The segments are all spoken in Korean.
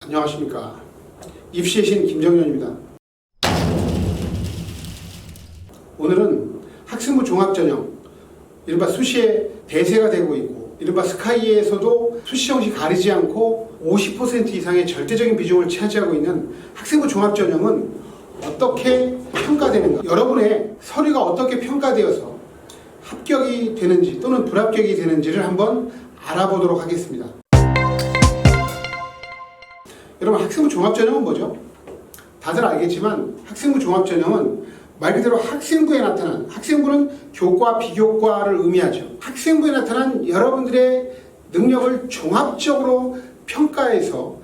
안녕하십니까. 입시의 신 김정현입니다. 오늘은 학생부 종합전형, 이른바 수시에 대세가 되고 있고 이른바 스카이에서도 수시 정시 가리지 않고 50% 이상의 절대적인 비중을 차지하고 있는 학생부 종합전형은 어떻게 평가되는가, 여러분의 서류가 어떻게 평가되어서 합격이 되는지 또는 불합격이 되는지를 한번 알아보도록 하겠습니다. 여러분, 학생부 종합전형은 뭐죠? 다들 알겠지만 학생부 종합전형은 말 그대로 학생부에 나타난, 학생부는 교과, 비교과를 의미하죠. 학생부에 나타난 여러분들의 능력을 종합적으로 평가해서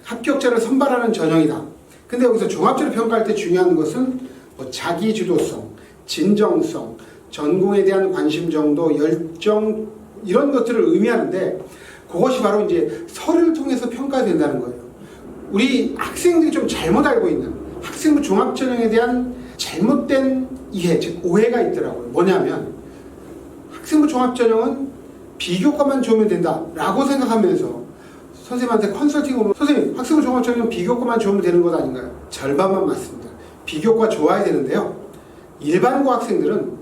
합격자를 선발하는 전형이다. 근데 여기서 종합적으로 평가할 때 중요한 것은 자기주도성, 진정성, 전공에 대한 관심 정도, 열정, 이런 것들을 의미하는데 그것이 바로 이제 서류를 통해서 평가된다는 거예요. 우리 학생들이 좀 잘못 알고 있는 학생부 종합전형에 대한 잘못된 이해, 즉 오해가 있더라고요. 뭐냐면 학생부 종합전형은 비교과만 좋으면 된다라고 생각하면서 선생님한테 컨설팅으로 선생님, 학생부 종합전형은 비교과만 좋으면 되는 것 아닌가요? 절반만 맞습니다. 비교과 좋아야 되는데요. 일반고 학생들은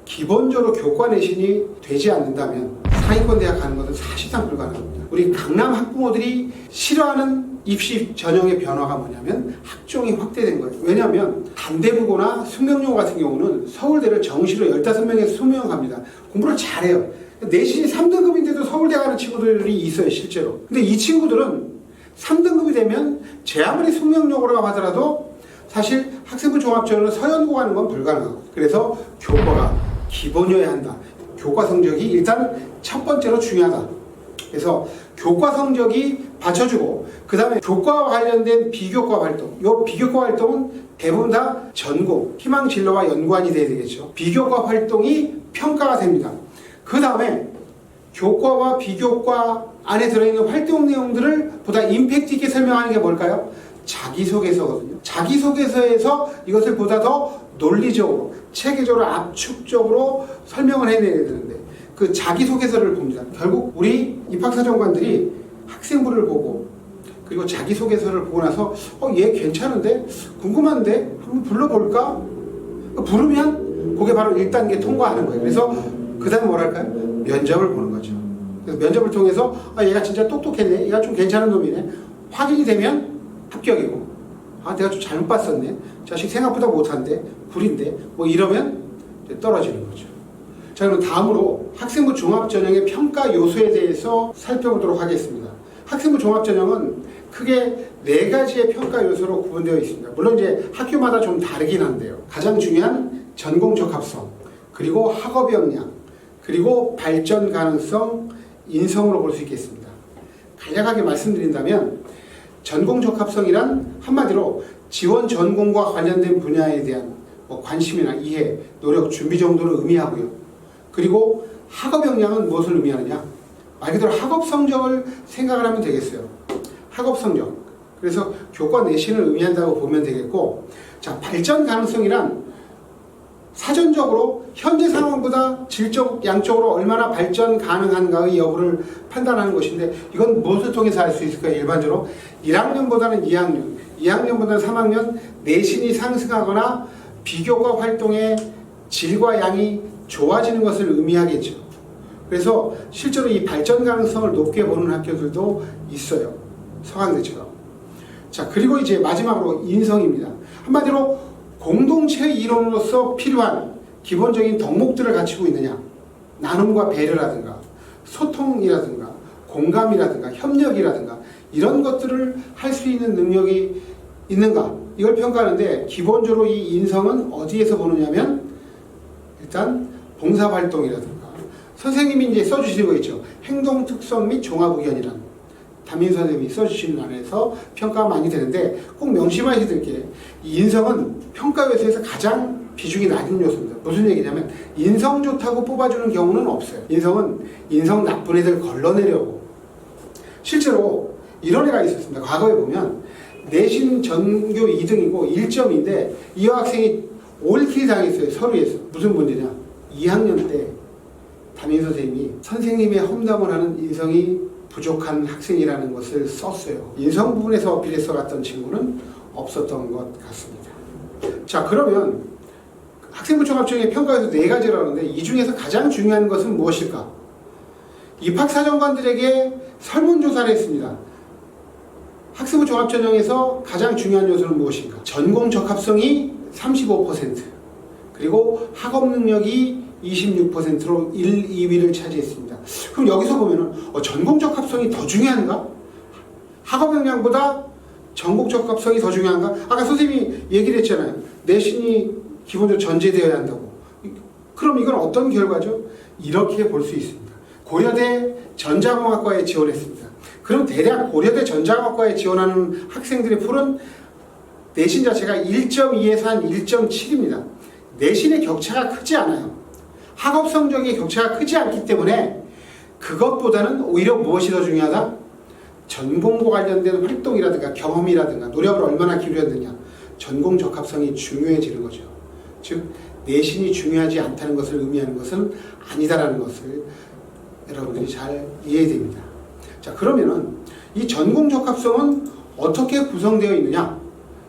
기본적으로 교과 내신이 되지 않는다면 상위권 대학 가는 것은 사실상 불가능합니다. 우리 강남 학부모들이 싫어하는 입시 전형의 변화가 뭐냐면 학종이 확대된 거예요. 왜냐하면 단대부고나 숙명여고 같은 경우는 서울대를 정시로 15명에서 20명 갑니다. 공부를 잘해요. 내신이 3등급인데도 서울대 가는 친구들이 있어요, 실제로. 근데 이 친구들은 3등급이 되면 제 아무리 숙명여고라고 하더라도 사실 학생부 종합전형은 서연고 가는 건 불가능하고, 그래서 교과가 기본이어야 한다. 교과 성적이 일단 첫 번째로 중요하다. 그래서 교과 성적이 받쳐주고 그 다음에 교과와 관련된 비교과 활동, 이 비교과 활동은 대부분 다 전공, 희망 진로와 연관이 돼야 되겠죠. 비교과 활동이 평가가 됩니다. 그 다음에 교과와 비교과 안에 들어있는 활동 내용들을 보다 임팩트 있게 설명하는 게 뭘까요? 자기소개서거든요. 자기소개서에서 이것을 보다 더 논리적으로, 체계적으로, 압축적으로 설명을 해내야 되는데 그 자기소개서를 봅니다. 결국 우리 입학사정관들이 학생부를 보고 그리고 자기소개서를 보고 나서 얘 괜찮은데? 궁금한데? 한번 불러볼까? 부르면 그게 바로 1단계 통과하는 거예요. 그래서 그 다음에 뭐랄까요? 면접을 보는 거죠. 그래서 면접을 통해서 얘가 진짜 똑똑했네, 얘가 좀 괜찮은 놈이네, 확인이 되면 합격이고, 내가 좀 잘못 봤었네, 자식 생각보다 못한데, 구린데, 이러면 떨어지는 거죠. 자, 그럼 다음으로 학생부 종합전형의 평가 요소에 대해서 살펴보도록 하겠습니다. 학생부 종합전형은 크게 4가지의 평가 요소로 구분되어 있습니다. 물론 이제 학교마다 좀 다르긴 한데요. 가장 중요한 전공 적합성, 그리고 학업 역량, 그리고 발전 가능성, 인성으로 볼 수 있겠습니다. 간략하게 말씀드린다면 전공 적합성이란 한마디로 지원 전공과 관련된 분야에 대한 관심이나 이해, 노력, 준비 정도를 의미하고요. 그리고 학업 역량은 무엇을 의미하느냐? 말 그대로 학업 성적을 생각을 하면 되겠어요. 학업 성적. 그래서 교과 내신을 의미한다고 보면 되겠고, 자, 발전 가능성이란 사전적으로 현재 상황보다 질적, 양적으로 얼마나 발전 가능한가의 여부를 판단하는 것인데, 이건 무엇을 통해서 알 수 있을까요? 일반적으로 1학년보다는 2학년, 2학년보다는 3학년 내신이 상승하거나 비교과 활동의 질과 양이 좋아지는 것을 의미하겠죠. 그래서 실제로 이 발전 가능성을 높게 보는 학교들도 있어요. 서강대처럼. 자, 그리고 이제 마지막으로 인성입니다. 한마디로 공동체 이론으로서 필요한 기본적인 덕목들을 갖추고 있느냐. 나눔과 배려라든가 소통이라든가 공감이라든가 협력이라든가 이런 것들을 할 수 있는 능력이 있는가, 이걸 평가하는데 기본적으로 이 인성은 어디에서 보느냐면 일단 봉사활동이라든가 선생님이 이제 써주시는 거 있죠. 행동 특성 및 종합 의견이란 담임 선생님이 써주시는 안에서 평가가 많이 되는데 꼭 명심하셔야 될 게 이 인성은 평가 요소에서 가장 비중이 낮은 요소입니다. 무슨 얘기냐면 인성 좋다고 뽑아주는 경우는 없어요. 인성은 인성 나쁜 애들 걸러내려고. 실제로 이런 애가 있었습니다. 과거에 보면 내신 전교 2등이고 1점인데 이 여학생이 올킬 당했어요. 서류에서. 무슨 문제냐? 2학년 때 담임선생님이 선생님의 험담을 하는 인성이 부족한 학생이라는 것을 썼어요. 인성 부분에서 어필해서 갔던 친구는 없었던 것 같습니다. 자, 그러면 학생부 종합전형의 평가에서 4가지를 하는데 이 중에서 가장 중요한 것은 무엇일까? 입학사정관들에게 설문조사를 했습니다. 학생부 종합전형에서 가장 중요한 요소는 무엇인가? 전공 적합성이 35%, 그리고 학업 능력이 26%로 1, 2위를 차지했습니다. 그럼 여기서 보면은 전공 적합성이 더 중요한가? 학업 역량보다 전공 적합성이 더 중요한가? 아까 선생님이 얘기를 했잖아요. 내신이 기본적으로 전제되어야 한다고. 그럼 이건 어떤 결과죠? 이렇게 볼 수 있습니다. 고려대 전자공학과에 지원했습니다. 그럼 대략 고려대 전자공학과에 지원하는 학생들의 풀은 내신 자체가 1.2에서 한 1.7입니다. 내신의 격차가 크지 않아요. 학업 성적의 격차가 크지 않기 때문에 그것보다는 오히려 무엇이 더 중요하다? 전공과 관련된 활동이라든가 경험이라든가 노력을 얼마나 기울였느냐, 전공 적합성이 중요해지는 거죠. 즉 내신이 중요하지 않다는 것을 의미하는 것은 아니다라는 것을 여러분들이 잘 이해해야 됩니다. 자, 그러면은 이 전공 적합성은 어떻게 구성되어 있느냐?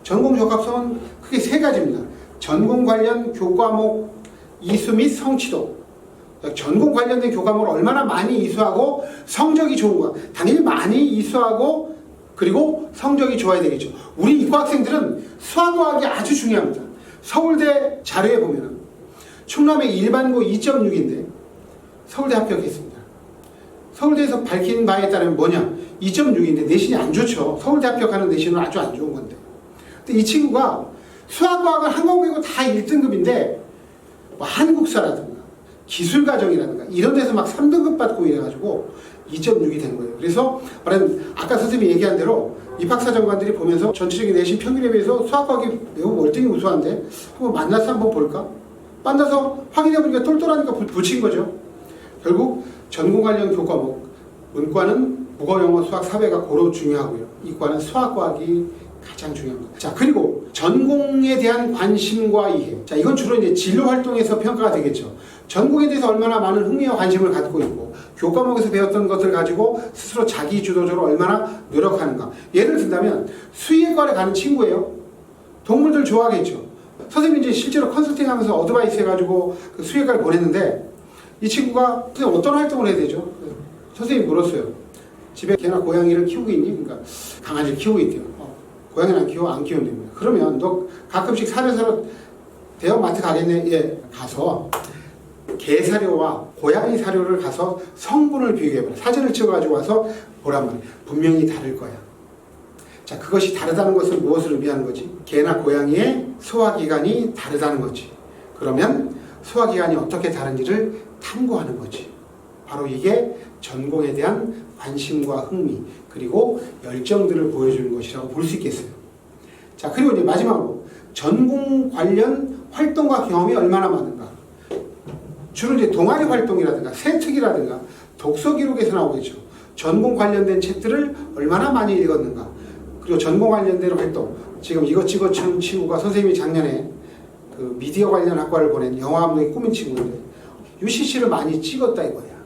전공 적합성은 크게 3가지입니다. 전공 관련 교과목 이수 및 성취도. 전공 관련된 교과목을 얼마나 많이 이수하고 성적이 좋은가. 당연히 많이 이수하고 그리고 성적이 좋아야 되겠죠. 우리 이과학생들은 수학과학이 아주 중요합니다. 서울대 자료에 보면은 충남의 일반고 2.6인데 서울대 합격했습니다. 서울대에서 밝힌 바에 따르면 뭐냐? 2.6인데 내신이 안 좋죠. 서울대 합격하는 내신은 아주 안 좋은 건데. 근데 이 친구가 수학과학은 한국이고 다 1등급인데 뭐 한국사라든가 기술과정이라든가 이런 데서 막 3등급 받고 이래가지고 2.6이 된 거예요. 그래서 말하는 아까 선생님이 얘기한 대로 입학사정관들이 보면서 전체적인 내신 평균에 비해서 수학과학이 매우 월등히 우수한데 한번 만나서 한번 볼까? 만나서 확인해보니까 똘똘하니까 붙인 거죠. 결국 전공 관련 교과목, 문과는 국어, 영어, 수학, 사회가 고루 중요하고요. 이과는 수학과학이 가장 중요합니다. 자, 그리고 전공에 대한 관심과 이해. 자, 이건 주로 이제 진로 활동에서 평가가 되겠죠. 전공에 대해서 얼마나 많은 흥미와 관심을 갖고 있고, 교과목에서 배웠던 것을 가지고 스스로 자기 주도적으로 얼마나 노력하는가. 예를 든다면 수의과를 가는 친구예요. 동물들 좋아하겠죠. 선생님이 이제 실제로 컨설팅하면서 어드바이스 해가지고 그 수의과를 보냈는데 이 친구가 어떤 활동을 해야 되죠? 선생님이 물었어요. 집에 개나 고양이를 키우고 있니? 그러니까 강아지를 키우고 있대요. 고양이는 안 키워? 안 키우면 됩니다. 그러면 너 가끔씩 사료 사러 대형마트 가겠네? 예, 가서 개 사료와 고양이 사료를 가서 성분을 비교해봐라. 사진을 찍어가지고 와서 보란 말이야. 분명히 다를 거야. 자, 그것이 다르다는 것은 무엇을 의미하는 거지? 개나 고양이의 소화기관이 다르다는 거지. 그러면 소화기관이 어떻게 다른지를 탐구하는 거지. 바로 이게 전공에 대한 관심과 흥미 그리고 열정들을 보여주는 것이라고 볼 수 있겠어요. 자, 그리고 이제 마지막으로 전공 관련 활동과 경험이 얼마나 많은가. 주로 이제 동아리 활동이라든가 세특이라든가 독서 기록에서 나오겠죠. 전공 관련된 책들을 얼마나 많이 읽었는가. 그리고 전공 관련된 활동. 지금 이거 찍어준 친구가 선생님이 작년에 그 미디어 관련 학과를 보낸 영화 감독이 꾸민 친구인데 UCC를 많이 찍었다 이거야.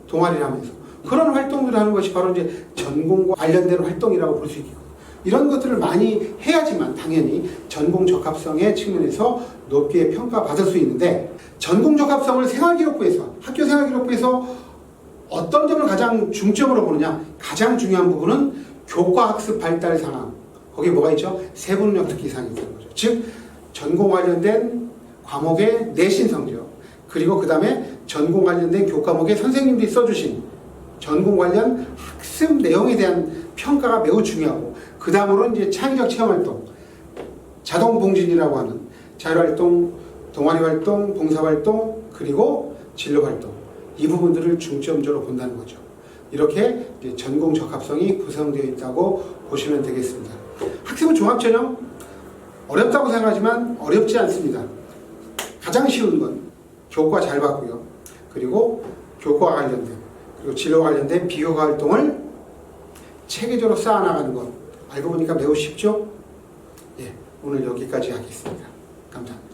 동아리를 하면서. 그런 활동들을 하는 것이 바로 이제 전공과 관련된 활동이라고 볼 수 있겠고. 이런 것들을 많이 해야지만 당연히 전공 적합성의 측면에서 높게 평가받을 수 있는데 전공 적합성을 생활기록부에서 학교 생활기록부에서 어떤 점을 가장 중점으로 보느냐. 가장 중요한 부분은 교과학습 발달 상황. 거기에 뭐가 있죠? 세분력 특기사항이 있는 거죠. 즉 전공 관련된 과목의 내신 성적 그리고 그 다음에 전공 관련된 교과목에 선생님들이 써주신 전공 관련 학습 내용에 대한 평가가 매우 중요하고 그 다음으로는 이제 창의적 체험활동, 자동봉진이라고 하는 자율활동, 동아리활동, 봉사활동 그리고 진로활동 이 부분들을 중점적으로 본다는 거죠. 이렇게 이제 전공 적합성이 구성되어 있다고 보시면 되겠습니다. 학생부 종합전형 어렵다고 생각하지만 어렵지 않습니다. 가장 쉬운 건 교과 잘 봤고요. 그리고 교과 관련된 그리고 진로 관련된 비교과 활동을 체계적으로 쌓아나가는 것 알고 보니까 매우 쉽죠? 예, 오늘 여기까지 하겠습니다. 감사합니다.